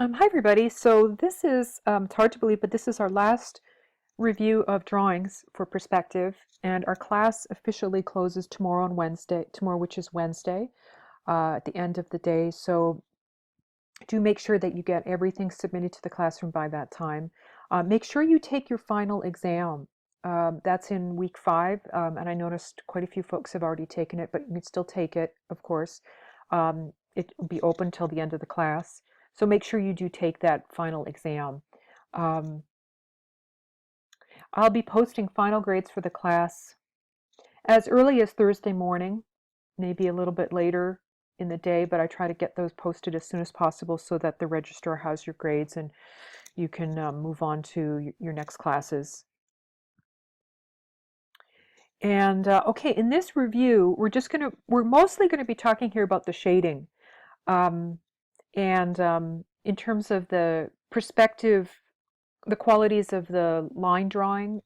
Hi everybody. So this is, it's hard to believe, but this is our last review of drawings for perspective, and our class officially closes tomorrow on Wednesday, tomorrow which is Wednesday, at the end of the day. So do make sure that you get everything submitted to the classroom by that time. Make sure you take your final exam. That's in week 5, and I noticed quite a few folks have already taken it, but you can still take it, of course. It will be open till the end of the class. So make sure you do take that final exam. Um, I'll be posting final grades for the class as early as Thursday morning, maybe a little bit later in the day, but I try to get those posted as soon as possible so that the registrar has your grades and you can move on to your next classes. And okay, in this review, we're mostly gonna be talking here about the shading. Um, and in terms of the perspective, the qualities of the line drawing,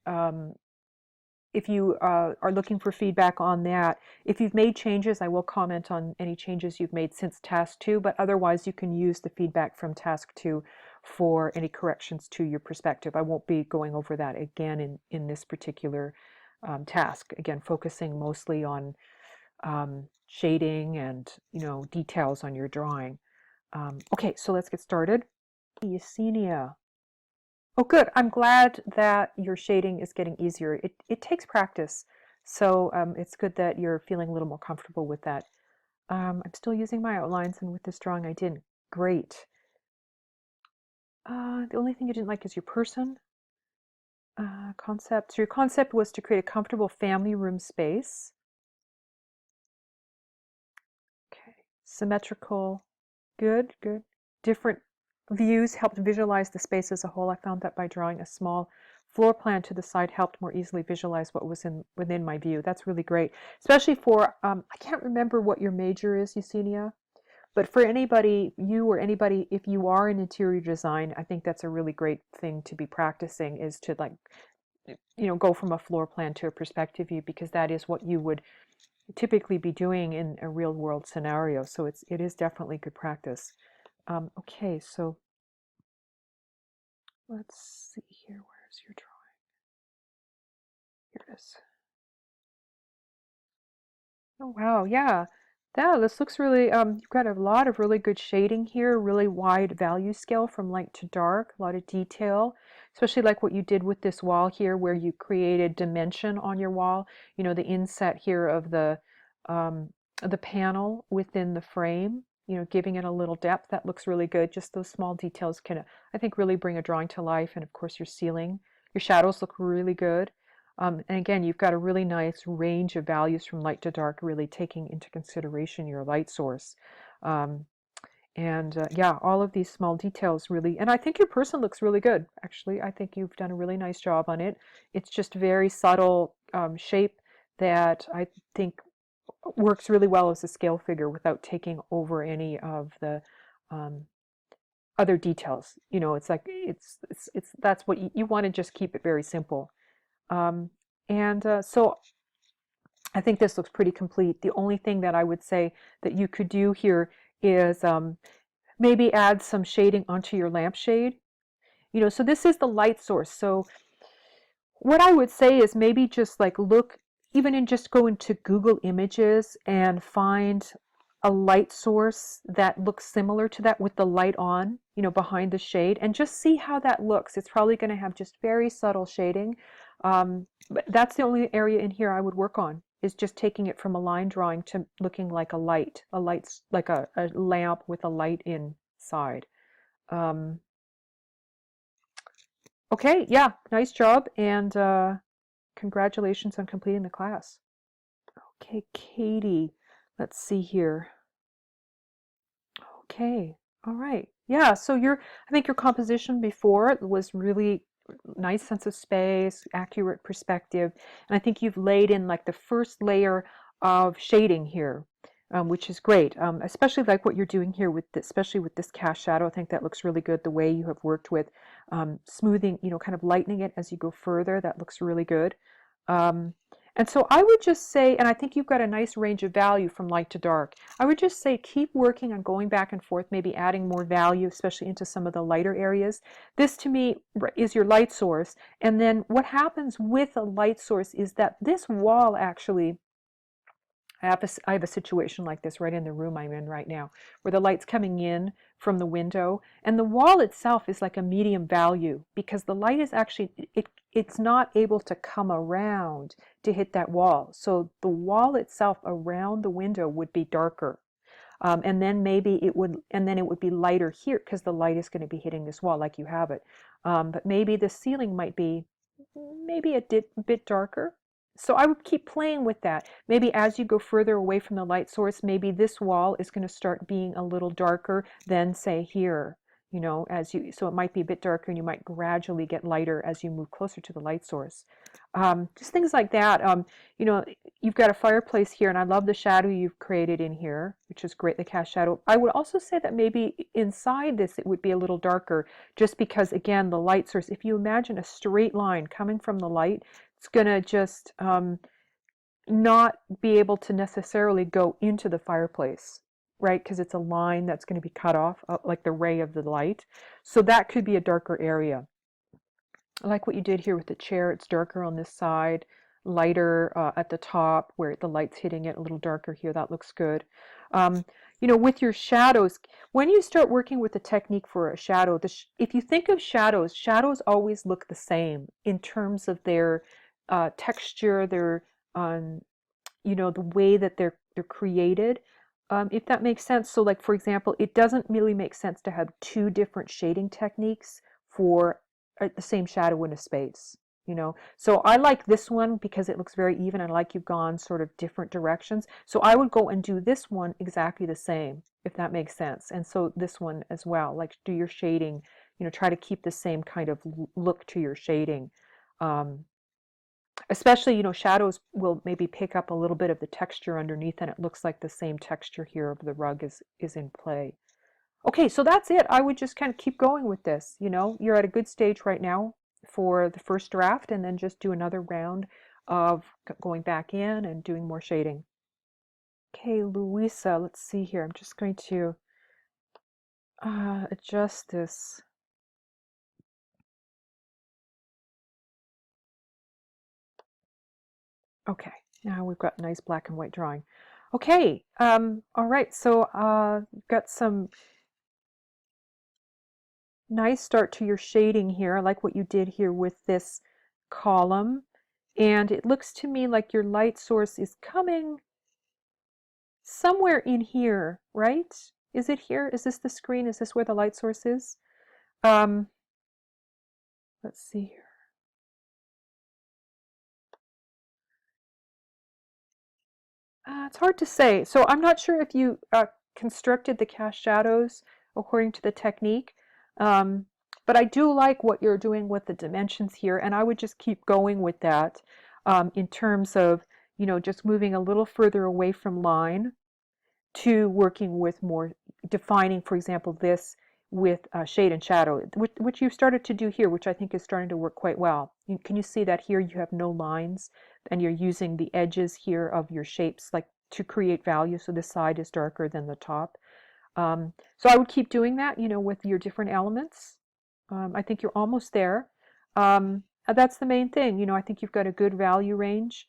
if you are looking for feedback on that, if you've made changes, I will comment on any changes you've made since task 2, but otherwise you can use the feedback from task 2 for any corrections to your perspective. I won't be going over that again in this particular task. Again, focusing mostly on shading and details on your drawing. Okay, so let's get started. Yesenia. Oh, good. I'm glad that your shading is getting easier. It takes practice, so it's good that you're feeling a little more comfortable with that. I'm still using my outlines, and with this drawing I didn't. Great. The only thing you didn't like is your person concept. So your concept was to create a comfortable family room space. Okay. Symmetrical. Good, good. Different views helped visualize the space as a whole. I found that by drawing a small floor plan to the side helped more easily visualize what was within my view. That's really great, especially for, I can't remember what your major is, Yesenia, but for anybody, you or anybody, if you are in interior design, I think that's a really great thing to be practicing, is to go from a floor plan to a perspective view, because that is what you would typically be doing in a real world scenario. So it is definitely good practice. Okay, so let's see here. Where's your drawing? Here it is. Oh wow, yeah. This looks really, you've got a lot of really good shading here, really wide value scale from light to dark, a lot of detail, especially like what you did with this wall here where you created dimension on your wall. The inset here of the panel within the frame, giving it a little depth. That looks really good. Just those small details can, I think, really bring a drawing to life. And of course, your ceiling, your shadows look really good. And again, you've got a really nice range of values from light to dark, really taking into consideration your light source. Um, and yeah, all of these small details really, and I think your person looks really good. Actually, I think you've done a really nice job on it. It's just very subtle shape that I think works really well as a scale figure without taking over any of the um, other details. It's like it's that's what you want to just keep it very simple. Um, and so I think this looks pretty complete. The only thing that I would say that you could do here is maybe add some shading onto your lampshade. So this is the light source. So what I would say is maybe just like look, even in just go into Google Images and find a light source that looks similar to that with the light on, behind the shade, and just see how that looks. It's probably going to have just very subtle shading. But that's the only area in here I would work on, is just taking it from a line drawing to looking like a light, like a lamp with a light inside. Um, okay, yeah, nice job, and congratulations on completing the class. Okay, Katie, let's see here. Okay, all right. Yeah, so I think your composition before was really nice sense of space, accurate perspective, and I think you've laid in like the first layer of shading here, which is great. Especially like what you're doing here with this, especially with this cast shadow. I think that looks really good. The way you have worked with smoothing, kind of lightening it as you go further. That looks really good. Um, And so I would just say, and I think you've got a nice range of value from light to dark. I would just say keep working on going back and forth, maybe adding more value, especially into some of the lighter areas. This to me is your light source. And then what happens with a light source is that this wall actually, I have a situation like this right in the room I'm in right now, where the light's coming in from the window, and the wall itself is like a medium value because the light is actually, it's not able to come around to hit that wall. So the wall itself around the window would be darker. And then maybe it would, and then it would be lighter here because the light is going to be hitting this wall like you have it. But maybe the ceiling might be maybe a bit darker. So I would keep playing with that. Maybe as you go further away from the light source, maybe this wall is going to start being a little darker than say here, you know, so it might be a bit darker and you might gradually get lighter as you move closer to the light source. Just things like that. You know, you've got a fireplace here and I love the shadow you've created in here, which is great, the cast shadow. I would also say that maybe inside this it would be a little darker just because, again, the light source, if you imagine a straight line coming from the light, it's going to just not be able to necessarily go into the fireplace, right? Because it's a line that's going to be cut off, like the ray of the light. So that could be a darker area. I like what you did here with the chair. It's darker on this side, lighter at the top where the light's hitting it, a little darker here. That looks good. You know, with your shadows, when you start working with the technique for a shadow, if you think of shadows, shadows always look the same in terms of their texture, their you know, the way that they're created. If that makes sense. So like, for example, it doesn't really make sense to have two different shading techniques for the same shadow in a space, you know. So I like this one because it looks very even. I like you've gone sort of different directions. So I would go and do this one exactly the same, if that makes sense. And so this one as well, like do your shading, you know, try to keep the same kind of look to your shading. Especially, you know, shadows will maybe pick up a little bit of the texture underneath and it looks like the same texture here of the rug is in play. Okay, so that's it. I would just kind of keep going with this. You know, you're at a good stage right now for the first draft and then just do another round of going back in and doing more shading. Okay, Louisa, let's see here. I'm just going to adjust this. Okay, now we've got a nice black and white drawing. Okay, all right, so you've got some nice start to your shading here. I like what you did here with this column. And it looks to me like your light source is coming somewhere in here, right? Is it here? Is this the screen? Is this where the light source is? Let's see here. It's hard to say. So I'm not sure if you constructed the cast shadows according to the technique. But I do like what you're doing with the dimensions here, and I would just keep going with that in terms of, you know, just moving a little further away from line to working with more defining, for example, this with shade and shadow, which you've started to do here, which I think is starting to work quite well. Can you see that here you have no lines and you're using the edges here of your shapes like to create value, so this side is darker than the top. So I would keep doing that, you know, with your different elements. I think you're almost there. That's the main thing. You know, I think you've got a good value range.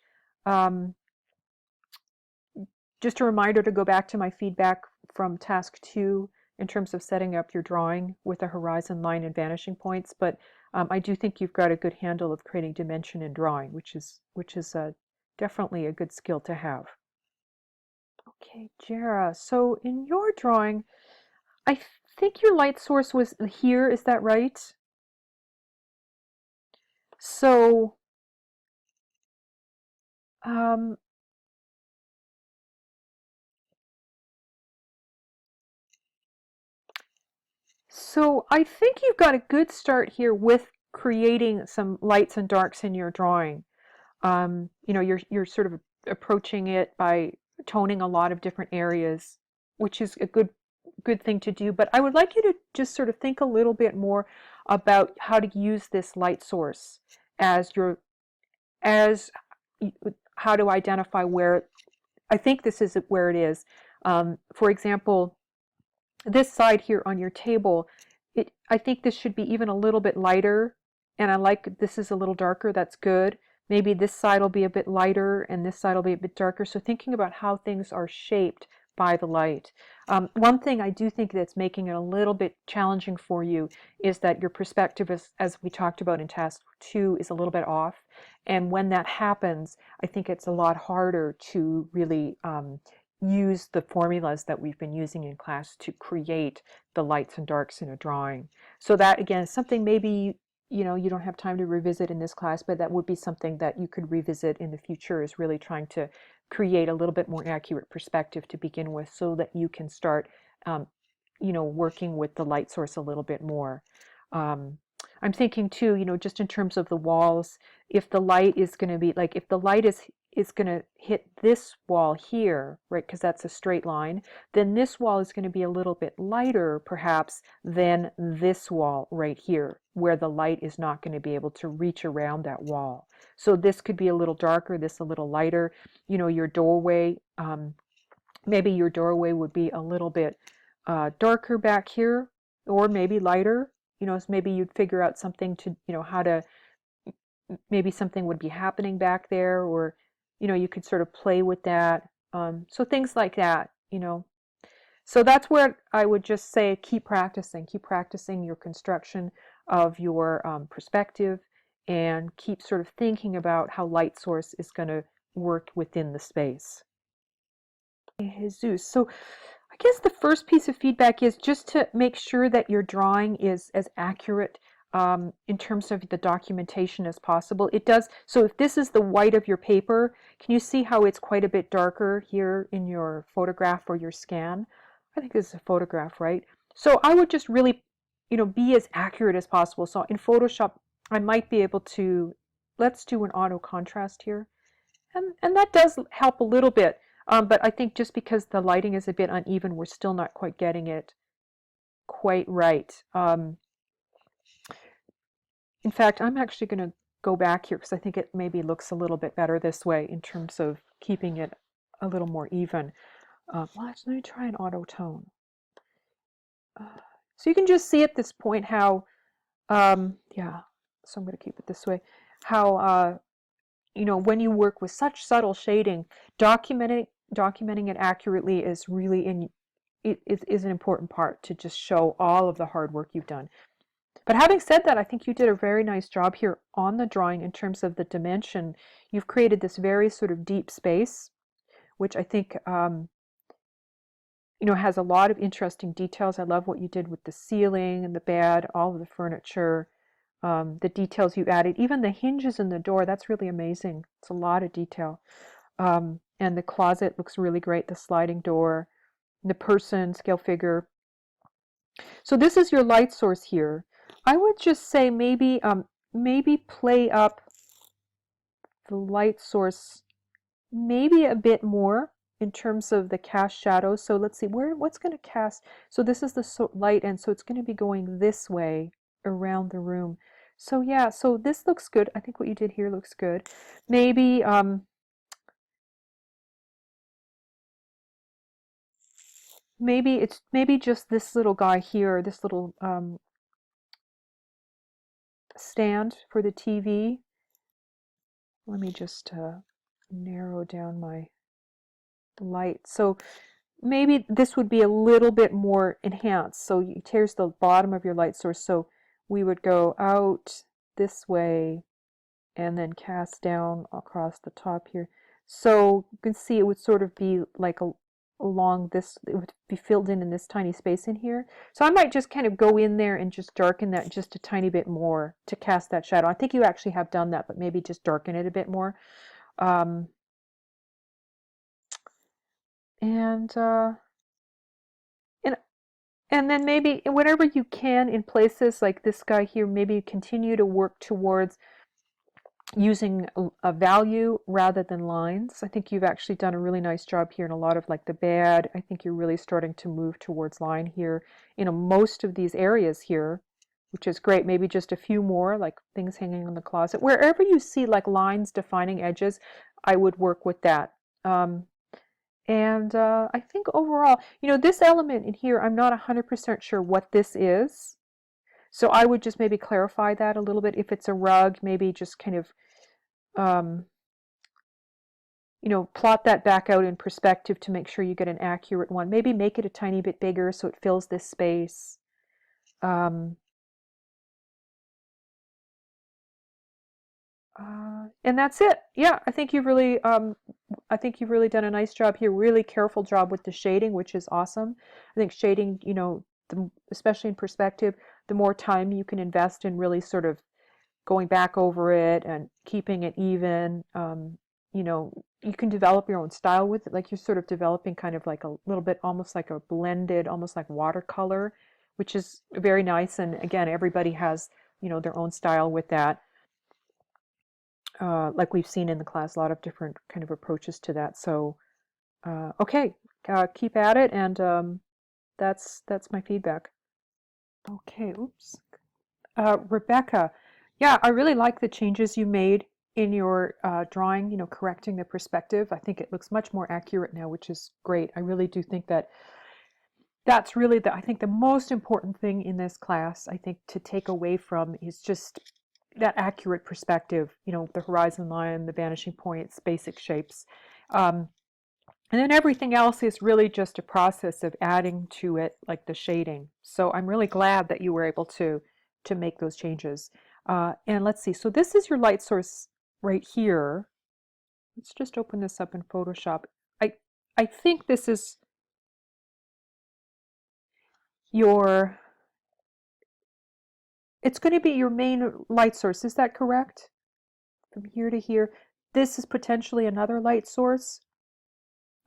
Just a reminder to go back to my feedback from task 2 in terms of setting up your drawing with a horizon line and vanishing points. But I do think you've got a good handle of creating dimension in drawing, which is definitely a good skill to have. Okay, Jera. So in your drawing, I think your light source was here, is that right? So, um, so I think you've got a good start here with creating some lights and darks in your drawing. You know, you're sort of approaching it by toning a lot of different areas, which is a good thing to do. But I would like you to just sort of think a little bit more about how to use this light source as your as how to identify where, I think this is where it is. For example, this side here on your table, I think this should be even a little bit lighter, and I like this is a little darker. That's good. Maybe this side will be a bit lighter and this side will be a bit darker. So thinking about how things are shaped by the light. One thing I do think that's making it a little bit challenging for you is that your perspective, as we talked about in task 2, is a little bit off. And when that happens, I think it's a lot harder to really use the formulas that we've been using in class to create the lights and darks in a drawing. So that again is something maybe you don't have time to revisit in this class, but that would be something that you could revisit in the future, is really trying to create a little bit more accurate perspective to begin with so that you can start working with the light source a little bit more. I'm thinking too, just in terms of the walls, if the light is going to be like, if the light is going to hit this wall here, right, because that's a straight line, then this wall is going to be a little bit lighter perhaps than this wall right here, where the light is not going to be able to reach around that wall. So this could be a little darker, this a little lighter. Your doorway, maybe your doorway would be a little bit darker back here, or maybe lighter. So maybe you'd figure out something to, how to, maybe something would be happening back there, or, you could sort of play with that. So things like that, So that's where I would just say keep practicing your construction of your perspective, and keep sort of thinking about how light source is going to work within the space. Jesus. So I guess the first piece of feedback is just to make sure that your drawing is as accurate in terms of the documentation as possible. It does, so if this is the white of your paper, can you see how it's quite a bit darker here in your photograph or your scan? I think this is a photograph, right? So I would just really, be as accurate as possible. So in Photoshop, I might be able to, let's do an auto contrast here. And that does help a little bit. But I think just because the lighting is a bit uneven, we're still not quite getting it quite right. In fact, I'm actually going to go back here because I think it maybe looks a little bit better this way in terms of keeping it a little more even. Well, let me try an auto tone. So you can just see at this point how, yeah, so I'm going to keep it this way, how, when you work with such subtle shading, documenting it accurately is really is an important part to just show all of the hard work you've done. But having said that, I think you did a very nice job here on the drawing in terms of the dimension. You've created this very sort of deep space, which I think has a lot of interesting details. I love what you did with the ceiling and the bed, all of the furniture, the details you added, even the hinges in the door. That's really amazing. It's a lot of detail. And the closet looks really great, the sliding door, the person, scale figure. So this is your light source here. I would just say maybe play up the light source maybe a bit more in terms of the cast shadows. So let's see, what's going to cast? So this is the light, and so it's going to be going this way around the room. So yeah, so this looks good. I think what you did here looks good. Maybe maybe just this little guy here, this little stand for the TV. Let me just narrow down my light. So maybe this would be a little bit more enhanced. So here's the bottom of your light source. So we would go out this way and then cast down across the top here. So you can see it would sort of be like along this, it would be filled in this tiny space in here. So I might just kind of go in there and just darken that just a tiny bit more to cast that shadow. I think you actually have done that, but maybe just darken it a bit more. And then maybe whenever you can in places like this guy here, maybe continue to work towards using a value rather than lines. I think you've actually done a really nice job here in a lot of like the bed. I think you're really starting to move towards line here in most of these areas here, which is great. Maybe just a few more like things hanging in the closet. Wherever you see like lines defining edges, I would work with that. And I think overall, this element in here, I'm not 100% sure what this is. So I would just maybe clarify that a little bit. If it's a rug, maybe just kind of, plot that back out in perspective to make sure you get an accurate one. Maybe make it a tiny bit bigger so it fills this space. And that's it. Yeah, I think you've really done a nice job here. Really careful job with the shading, which is awesome. I think shading, especially in perspective, the more time you can invest in really sort of going back over it and keeping it even, you can develop your own style with it. Like you're sort of developing kind of like a little bit, almost like a blended, almost like watercolor, which is very nice. And again, everybody has, their own style with that. Like we've seen in the class, a lot of different kind of approaches to that. So, okay, keep at it, and that's my feedback. Okay, oops. Rebecca, yeah, I really like the changes you made in your drawing, correcting the perspective. I think it looks much more accurate now, which is great. I really do think that that's really I think the most important thing in this class, I think, to take away from is just that accurate perspective, the horizon line, the vanishing points, basic shapes. And then everything else is really just a process of adding to it, like the shading. So I'm really glad that you were able to make those changes. And let's see, so this is your light source right here. Let's just open this up in Photoshop. I think this is it's going to be your main light source. Is that correct? From here to here. This is potentially another light source.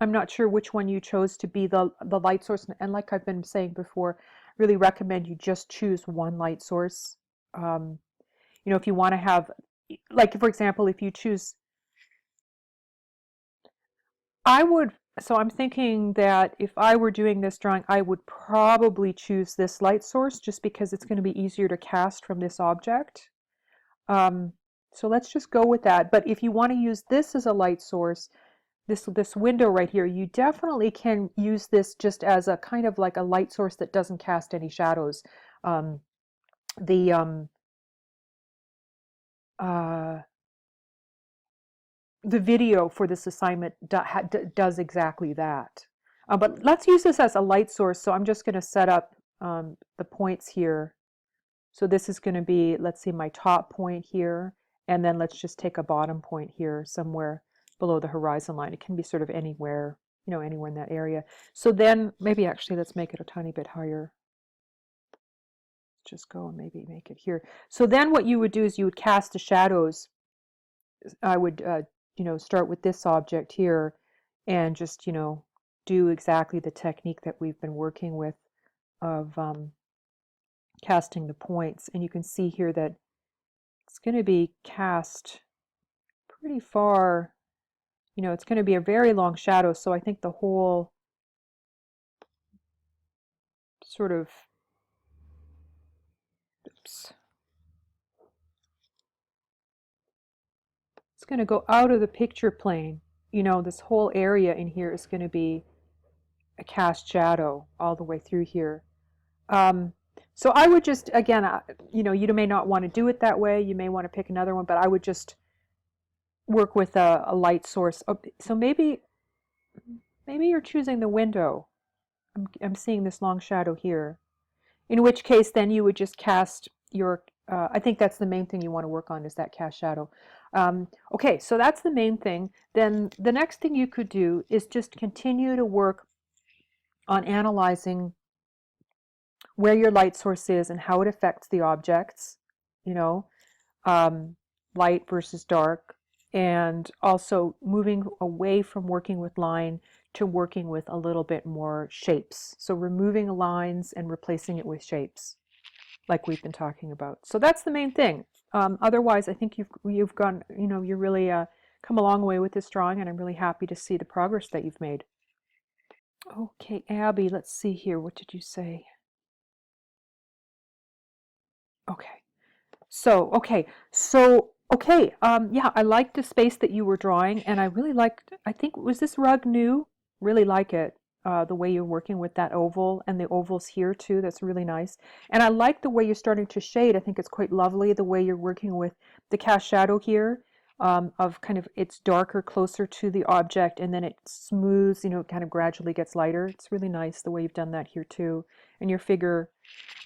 I'm not sure which one you chose to be the light source. And like I've been saying before, really recommend you just choose one light source. If you want to have, like, for example, if you choose, so I'm thinking that if I were doing this drawing, I would probably choose this light source just because it's going to be easier to cast from this object. So let's just go with that. But if you want to use this as a light source, this window right here, you definitely can use this just as a kind of like a light source that doesn't cast any shadows. The video for this assignment does exactly that. But let's use this as a light source. So I'm just going to set up the points here. So this is going to be, let's see, my top point here. And then let's just take a bottom point here somewhere below the horizon line. It can be sort of anywhere, anywhere in that area. So then maybe actually let's make it a tiny bit higher. Let's just go and maybe make it here. So then what you would do is you would cast the shadows. I would start with this object here and just, do exactly the technique that we've been working with of casting the points. And you can see here that it's going to be cast pretty far. It's going to be a very long shadow. So I think the whole sort of, oops. It's going to go out of the picture plane. This whole area in here is going to be a cast shadow all the way through here. So I would just, again, you may not want to do it that way. You may want to pick another one, but I would just work with a light source. So maybe you're choosing the window. I'm seeing this long shadow here. In which case, then you would just cast your, I think that's the main thing you want to work on is that cast shadow. Okay, so that's the main thing. Then the next thing you could do is just continue to work on analyzing where your light source is and how it affects the objects, light versus dark, and also moving away from working with line to working with a little bit more shapes. So removing lines and replacing it with shapes, like we've been talking about. So that's the main thing. Otherwise, I think you've gone, you're really come a long way with this drawing, and I'm really happy to see the progress that you've made. Okay, Abby, let's see here. What did you say? Okay. So Okay, yeah, I liked the space that you were drawing, and I really liked, I think, was this rug new? Really like it, the way you're working with that oval and the ovals here too. That's really nice. And I like the way you're starting to shade. I think it's quite lovely the way you're working with the cast shadow here, of kind of it's darker closer to the object, and then it smooths, you know, kind of gradually gets lighter. It's really nice the way you've done that here too. And your figure.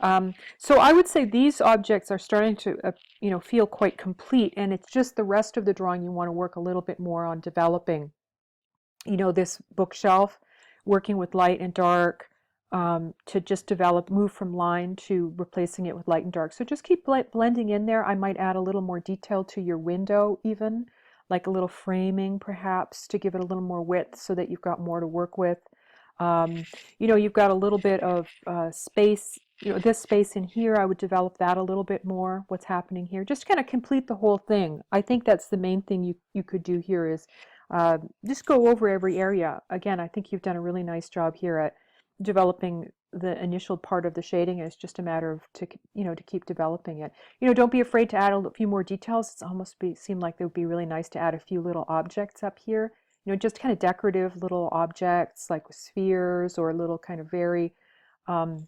So I would say these objects are starting to, you know, feel quite complete, and it's just the rest of the drawing you want to work a little bit more on developing. You know, this bookshelf, working with light and dark, to just develop, move from line to replacing it with light and dark. So just keep blending in there. I might add a little more detail to your window even, like a little framing perhaps to give it a little more width so that you've got more to work with. You know, you've got a little bit of space, you know, this space in here, I would develop that a little bit more, what's happening here. Just kind of complete the whole thing. I think that's the main thing you could do here is just go over every area. Again, I think you've done a really nice job here at developing the initial part of the shading. It's just a matter of you know, to keep developing it. You know, don't be afraid to add a few more details. It's almost seem like it would be really nice to add a few little objects up here. You know, just kind of decorative little objects like spheres or little kind of very, um,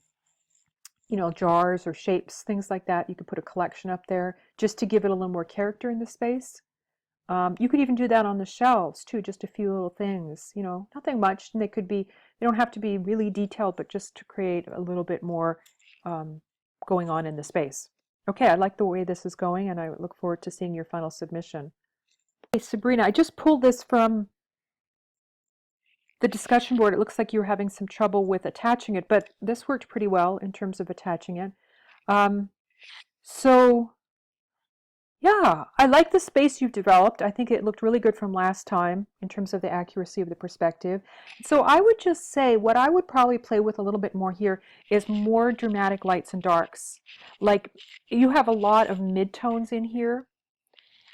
you know, jars or shapes, things like that. You could put a collection up there just to give it a little more character in the space. You could even do that on the shelves too, just a few little things, you know, nothing much. And they don't have to be really detailed, but just to create a little bit more um, going on in the space. Okay, I like the way this is going, and I look forward to seeing your final submission. Hey, Sabrina, I just pulled this from the discussion board. It looks like you were having some trouble with attaching it, but this worked pretty well in terms of attaching it. Um, so yeah, I like the space you've developed. I think it looked really good from last time in terms of the accuracy of the perspective. So I would just say what I would probably play with a little bit more here is more dramatic lights and darks. Like you have a lot of midtones in here.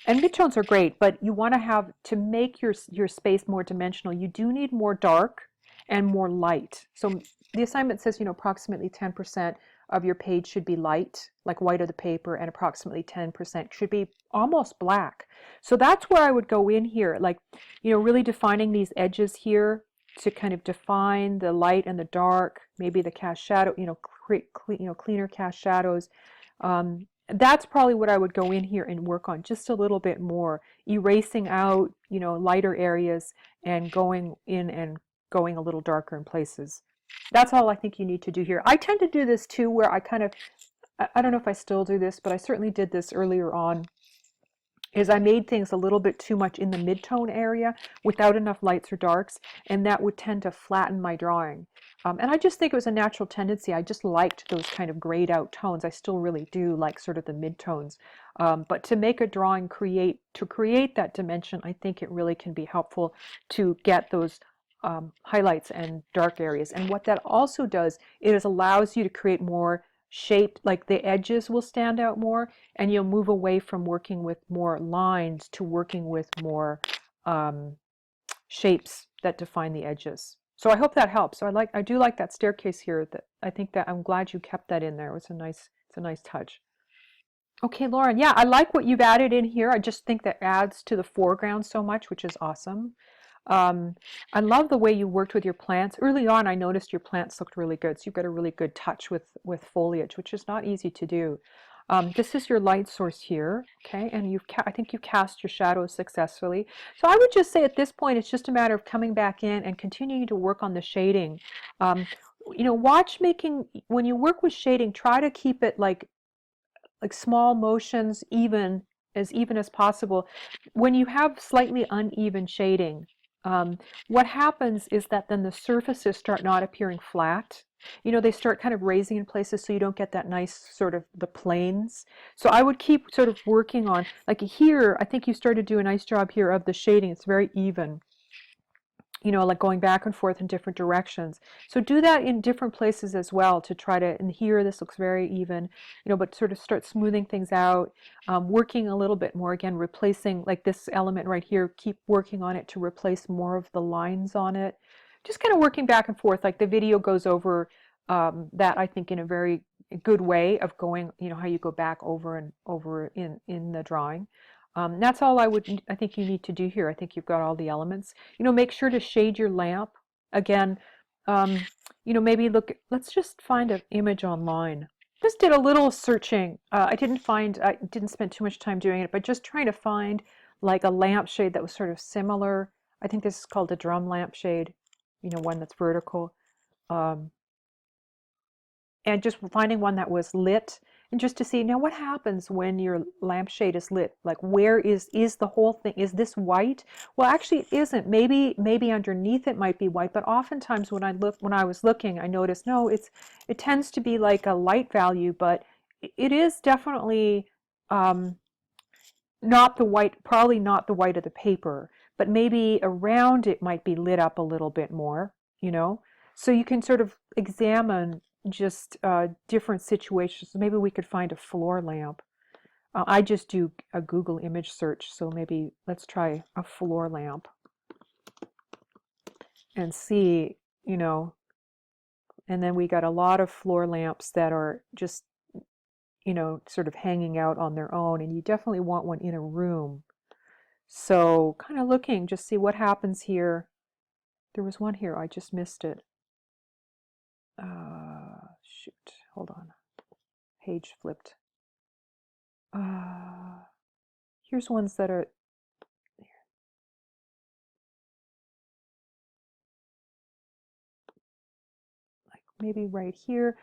And midtones are great, but you want to have, to make your space more dimensional, you do need more dark and more light. So the assignment says, you know, approximately 10% of your page should be light, like white of the paper, and approximately 10% should be almost black. So that's where I would go in here, like, you know, really defining these edges here to kind of define the light and the dark, maybe the cast shadow, you know, create cleaner cast shadows. That's probably what I would go in here and work on just a little bit more, erasing out, you know, lighter areas and going in and going a little darker in places. That's all I think you need to do here. I tend to do this too, where I kind of, I don't know if I still do this, but I certainly did this earlier on, is I made things a little bit too much in the mid-tone area without enough lights or darks, and that would tend to flatten my drawing. And I just think it was a natural tendency. I just liked those kind of grayed out tones. I still really do like sort of the mid-tones. But to make a drawing to create that dimension, I think it really can be helpful to get those highlights and dark areas. And what that also does is allows you to create more shape, like the edges will stand out more, and you'll move away from working with more lines to working with more shapes that define the edges. So I hope that helps. So I do like that staircase here. That I think that I'm glad you kept that in there. It's a nice touch. Okay, Lauren, yeah, I like what you've added in here. I just think that adds to the foreground so much, which is awesome. Um, I love the way you worked with your plants. Early on, I noticed your plants looked really good. So you've got a really good touch with foliage, which is not easy to do. This is your light source here, okay? And I think you've cast your shadows successfully. So I would just say at this point, it's just a matter of coming back in and continuing to work on the shading. Um, you know, when you work with shading, try to keep it like small motions, even as possible. When you have slightly uneven shading, what happens is that then the surfaces start not appearing flat. You know, they start kind of raising in places, so you don't get that nice sort of the planes. So I would keep sort of working on, like here, I think you started to do a nice job here of the shading. It's very even, you know, like going back and forth in different directions. So do that in different places as well to try to, and here this looks very even, you know, but sort of start smoothing things out, working a little bit more, again, replacing like this element right here, keep working on it to replace more of the lines on it. Just kind of working back and forth, like the video goes over that, I think, in a very good way of going, you know, how you go back over and over in the drawing. That's all I think you need to do here. I think you've got all the elements. Make sure to shade your lamp. Again, um, maybe let's just find an image online. Just did a little searching. I didn't spend too much time doing it, but just trying to find like a lampshade that was sort of similar. I think this is called a drum lampshade, one that's vertical. Um, and just finding one that was lit, and just to see now what happens when your lampshade is lit. Like, where is the whole thing, is this white? Well, actually it isn't. Maybe underneath it might be white, but oftentimes when I was looking, I noticed no, it tends to be like a light value, but it is definitely um, not the white, probably not the white of the paper, but maybe around it might be lit up a little bit more, you know? So you can sort of examine just different situations. Maybe we could find a floor lamp. I just do a Google image search, so maybe let's try a floor lamp and see, and then we got a lot of floor lamps that are just, sort of hanging out on their own, and you definitely want one in a room. So kind of looking, just see what happens here. There was one here, I just missed it. Shoot, hold on. Page flipped. Here's ones that are, like maybe right here.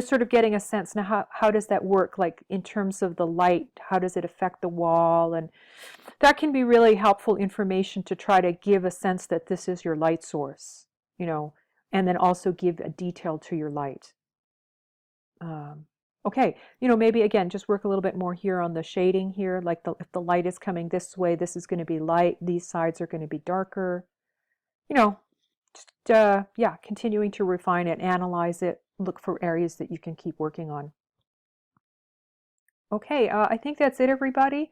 Sort of getting a sense now, how does that work, like in terms of the light, how does it affect the wall? And that can be really helpful information to try to give a sense that this is your light source, and then also give a detail to your light. Okay, maybe again, just work a little bit more here on the shading here, like if the light is coming this way, this is going to be light, these sides are going to be darker. Just, yeah, continuing to refine it, analyze it, look for areas that you can keep working on. Okay, I think that's it, everybody.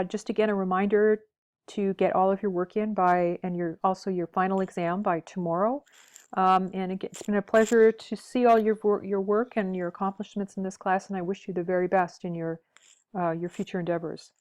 Just again, a reminder to get all of your work in and also your final exam by tomorrow. And it's been a pleasure to see all your work and your accomplishments in this class, and I wish you the very best in your future endeavors.